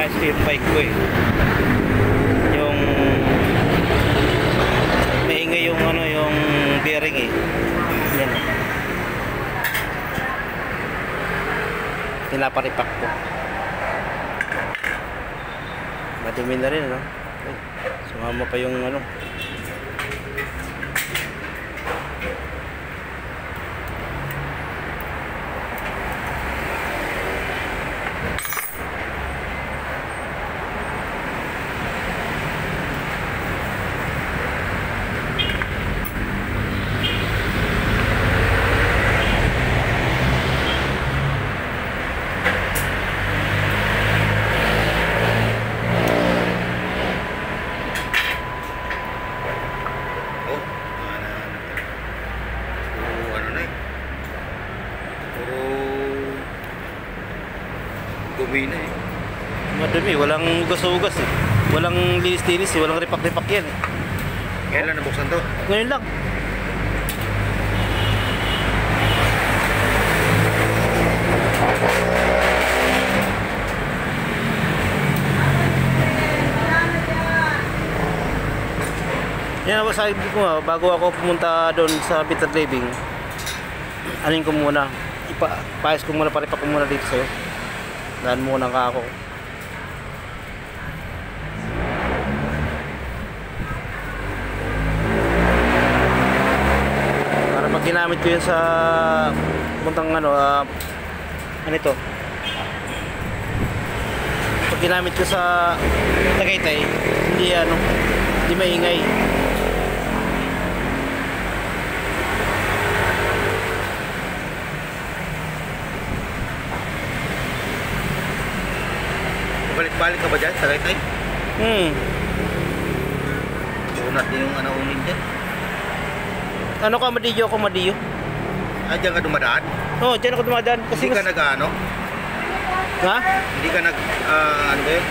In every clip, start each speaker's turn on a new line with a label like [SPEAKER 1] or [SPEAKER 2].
[SPEAKER 1] paayos ko yung bike ko eh. Yung maingay yung ano, yung bearing eh. Yan. Pinaparipak ko. Madumi na rin, no? Ay, sumama pa yung ano.
[SPEAKER 2] Dumi na eh.
[SPEAKER 1] Madumi, walang ugas-ugas eh. Walang linis-linis eh, walang ripak-ripak yan eh.
[SPEAKER 2] Kailan nabuksan to?
[SPEAKER 1] Ngayon lang. Yan ako sabi ko nga, bago ako pumunta doon sa Bitter Living, anin ko muna, paayos ko muna, paripak ko muna dito sa'yo. Daan muna ka ako. Para pag ginamit ko yun sa puntang ano, ano ito? Pag ginamit ko sa Tagaytay, hindi ano, hindi maingay.
[SPEAKER 2] Balik-balik ka ba dyan sa Tagaytay? Unat yung ano uling dyan.
[SPEAKER 1] Ano ka, Madiyo ako, Madiyo?
[SPEAKER 2] Ah, dyan ka dumadaan?
[SPEAKER 1] Oo, dyan ako dumadaan. Kasi
[SPEAKER 2] hindi ka nag-ano?
[SPEAKER 1] Ha?
[SPEAKER 2] Hindi ka nag, ano ba yun?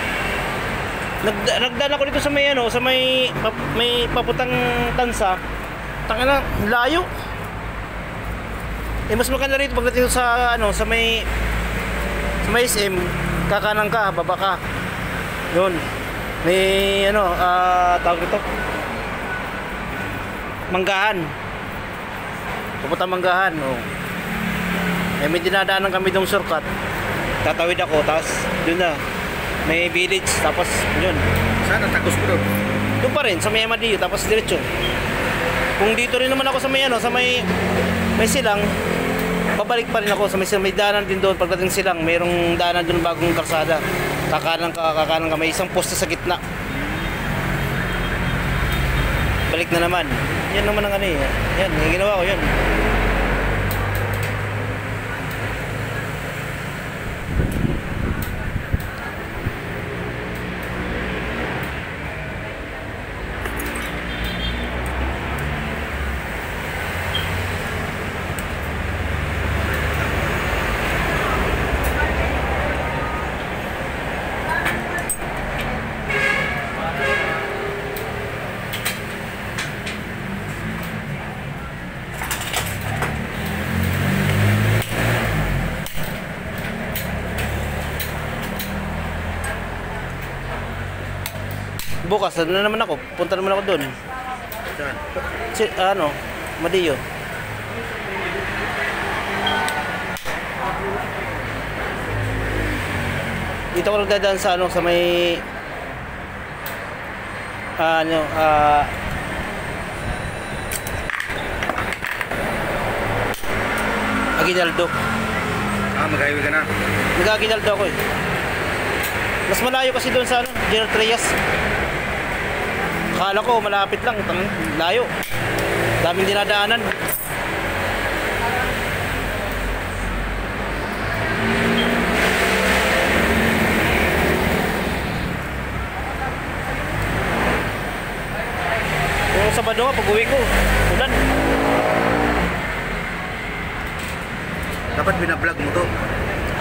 [SPEAKER 1] Nagdaan ako dito sa may ano, sa may paputang tansa. Tangina, layo. Eh mas maganda rito pagdating sa ano, sa may SM, kakanan ka, baba ka. Yun. May ano, tawag ito. Manggahan. Papunta Manggahan, oh. Eh may dinadaanan kami dong shortcut. Tatawid ako, tapos doon na. May village, tapos yun.
[SPEAKER 2] Saan ang tagos ko doon?
[SPEAKER 1] Doon pa rin, sa may Amadillo, tapos diretso. Kung dito rin naman ako sa may ano, sa may silang, babalik pa rin ako sa may daanan din doon. Pagdating silang, mayroong daanan doon bagong karsada. Kakanan ka, may isang poste sa gitna. Balik na naman. Yan naman ang ano eh. Yan, yung ginawa ko yan. Bukas na naman ako. Punta naman ako doon.
[SPEAKER 2] Saan?
[SPEAKER 1] Ano? Madiyo. Dito ako nagdadaan sa ano, sa may ano, Aguinaldo.
[SPEAKER 2] Mag-highway ka na?
[SPEAKER 1] Nag-Aguinaldo ako eh. Mas malayo kasi doon sa ano, General Trias. Akala ko malapit lang, layo. Daming dinadaanan. Yung Sabado nga, pag-uwi ko, ulan.
[SPEAKER 2] Dapat binablog mo to.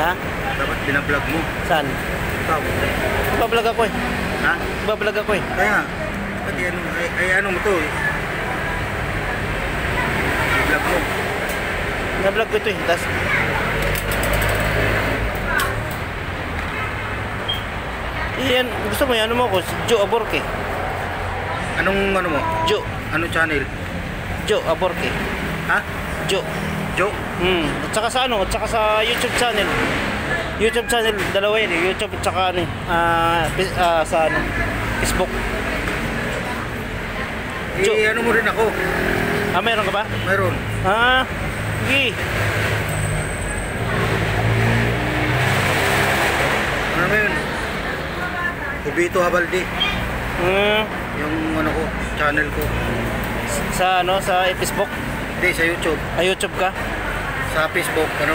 [SPEAKER 1] Ha?
[SPEAKER 2] Dapat binablog mo.
[SPEAKER 1] Saan?
[SPEAKER 2] Ikaw.
[SPEAKER 1] Bablog ako eh.
[SPEAKER 2] Ha?
[SPEAKER 1] Bablog ako eh.
[SPEAKER 2] Kaya, ano mo to eh. Vlog mo.
[SPEAKER 1] Na-vlog ko ito eh. Tas yan, gusto mo yan, ano mo ako, si Joe Aborque.
[SPEAKER 2] Anong ano mo?
[SPEAKER 1] Joe,
[SPEAKER 2] Anong channel?
[SPEAKER 1] Joe Aborque.
[SPEAKER 2] Ha?
[SPEAKER 1] Joe.
[SPEAKER 2] Joe?
[SPEAKER 1] At saka sa ano, at saka sa YouTube channel. YouTube channel, dalawa yan eh. YouTube at saka ano, sa ano, Facebook. Joe.
[SPEAKER 2] Ano mo rin ako?
[SPEAKER 1] Meron ka ba?
[SPEAKER 2] Meron.
[SPEAKER 1] Sige.
[SPEAKER 2] Ano na yun? Ubito Habaldi. Yung ano ko, channel ko.
[SPEAKER 1] Sa ano, sa Facebook?
[SPEAKER 2] Hindi, sa YouTube.
[SPEAKER 1] YouTube ka?
[SPEAKER 2] Sa Facebook, ano?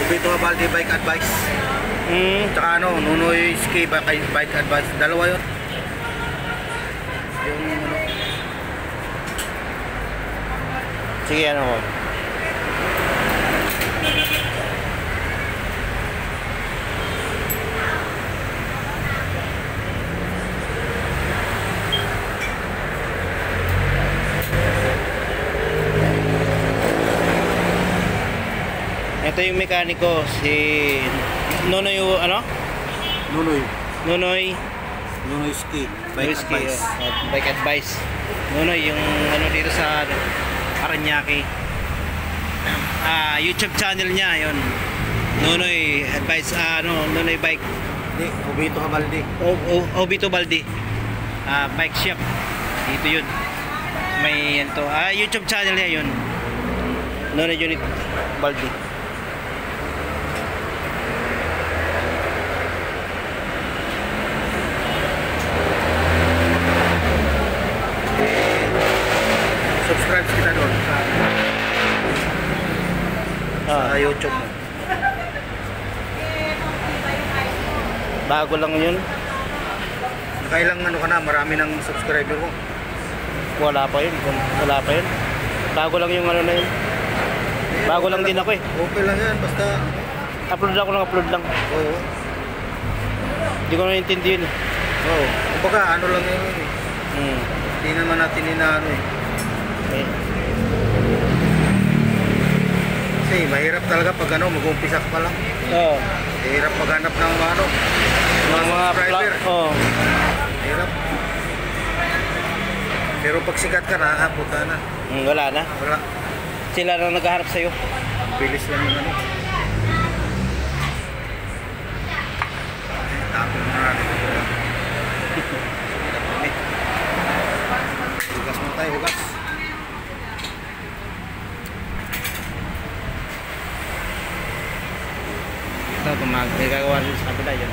[SPEAKER 2] Ubito Habaldi Bike Advice. Tsaka ano, Nunoy Ski Bike Advice. Dalawa yun. Yung ano.
[SPEAKER 1] Sige, ano ko. Ito yung mekaniko, si Nonoy, ano?
[SPEAKER 2] Nunoy.
[SPEAKER 1] Nonoy
[SPEAKER 2] Ski
[SPEAKER 1] Bike Advice. Bike Advice. Nonoy, yung ano dito sa Paranaque. YouTube channel niya, yon. Nonoy Advice, Nonoy Bike.
[SPEAKER 2] Hindi, Ubito Habaldi.
[SPEAKER 1] Obito Baldi. Bike shop. Dito yun. May yan to. YouTube channel niya yun. Nonoy Unit Baldi.
[SPEAKER 2] Subscribe kita doon sa YouTube mo.
[SPEAKER 1] Bago lang yun.
[SPEAKER 2] Nakailang ano ka na, marami ng subscriber ko.
[SPEAKER 1] Wala pa yun. Wala pa yun. Bago lang yung ano na yun. Bago lang din ako eh.
[SPEAKER 2] Okay lang yan, basta.
[SPEAKER 1] Upload lang.
[SPEAKER 2] Oo.
[SPEAKER 1] Hindi ko naintindihan yun eh.
[SPEAKER 2] Oo. Kumbaga, ano lang yun eh. Hindi naman natin inaano eh. Kasi mahirap talaga pag ano, mag-umpisa ka pa lang.
[SPEAKER 1] Oo.
[SPEAKER 2] Mahirap maghanap ng ano,
[SPEAKER 1] Mga
[SPEAKER 2] subscriber. Mahirap. Pero pag sikat ka na, puta na.
[SPEAKER 1] Wala na.
[SPEAKER 2] Wala.
[SPEAKER 1] Sila na naghaharap sa'yo.
[SPEAKER 2] Bilis lang yung ano. Tapos na natin. Hugas mo tayo, hugas.
[SPEAKER 1] Ito, may gagawa rin sa kabila yun.